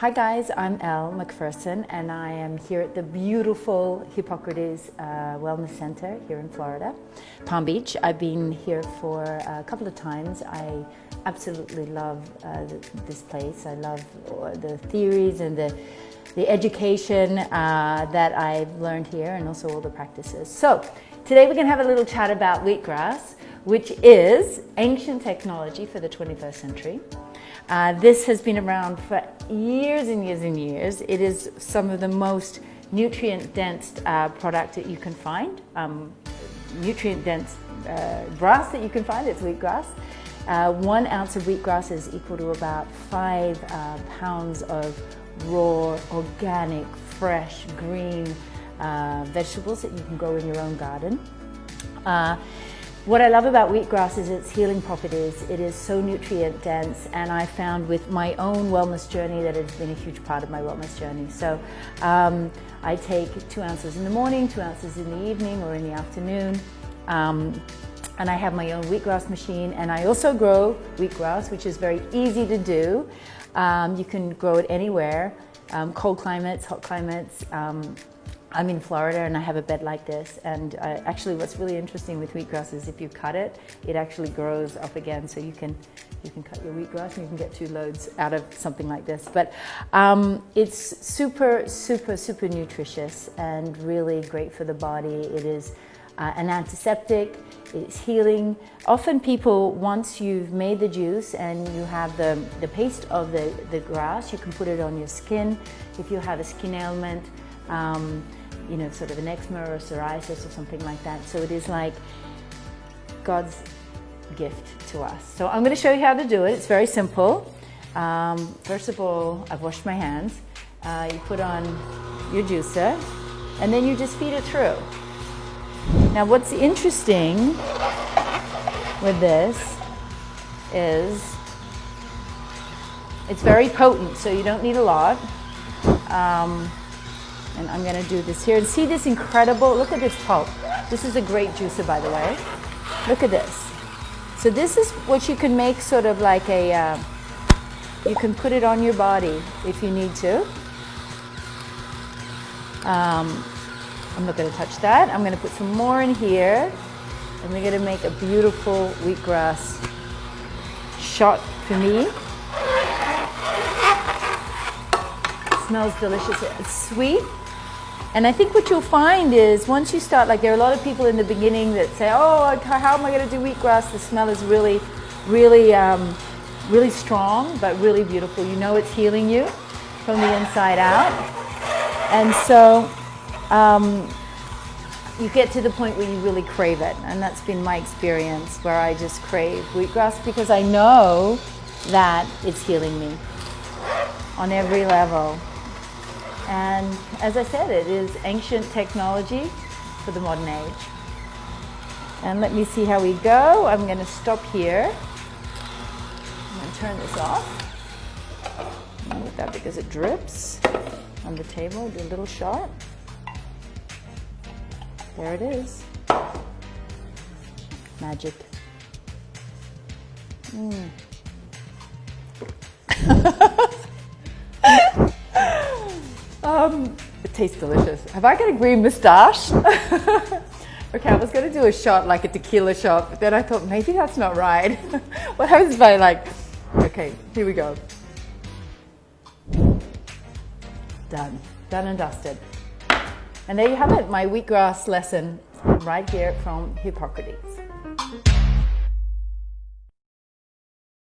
Hi guys, I'm Elle Macpherson and I am here at the beautiful Hippocrates Wellness Center here in Florida, Palm Beach. I've been here for a couple of times. I absolutely love this place. I love the theories and the education that I've learned here, and also all the practices. So today we're going to have a little chat about wheatgrass, which is ancient technology for the 21st century. This has been around for years and years and years. It is some of the most nutrient-dense product that you can find, nutrient-dense grass that you can find. It's wheatgrass. 1 ounce of wheatgrass is equal to about 5 pounds of raw, organic, fresh, green vegetables that you can grow in your own garden. What I love about wheatgrass is its healing properties. It is so nutrient dense, and I found with my own wellness journey that it's been a huge part of my wellness journey. So I take 2 ounces in the morning, 2 ounces in the evening or in the afternoon. And I have my own wheatgrass machine, and I also grow wheatgrass, which is very easy to do. You can grow it anywhere, cold climates, hot climates. I'm in Florida and I have a bed like this, and actually what's really interesting with wheatgrass is if you cut it, it actually grows up again, so you can cut your wheatgrass and you can get 2 loads out of something like this. But it's super nutritious and really great for the body. It is an antiseptic, it's healing. Often people, once you've made the juice and you have the paste of the grass, you can put it on your skin if you have a skin ailment. You know, sort of an eczema or psoriasis or something like that. So it is like God's gift to us. So I'm going to show you how to do it. It's very simple. First of all, I've washed my hands. You put on your juicer and then you just feed it through. Now what's interesting with this is it's very potent, so you don't need a lot. And I'm going to do this here. And see this incredible, look at this pulp. This is a great juicer, by the way. Look at this. So this is what you can make sort of like a, you can put it on your body if you need to. I'm not going to touch that. I'm going to put some more in here. And we're going to make a beautiful wheatgrass shot for me. It smells delicious. It's sweet. And I think what you'll find is once you start, like there are a lot of people in the beginning that say, oh, how am I going to do wheatgrass? The smell is really strong, but really beautiful. You know it's healing you from the inside out. And so you get to the point where you really crave it. And that's been my experience, where I just crave wheatgrass because I know that it's healing me on every level. And as I said, it is ancient technology for the modern age. And let me see how we go. I'm going to stop here. I'm going to turn this off. With that, because it drips on the table. Do a little shot. There it is. Magic. It tastes delicious. Have I got a green moustache? Okay, I was going to do a shot, like a tequila shot, but then I thought maybe that's not right. What happens if I like, okay, here we go. Done and dusted. And there you have it, my wheatgrass lesson right here from Hippocrates.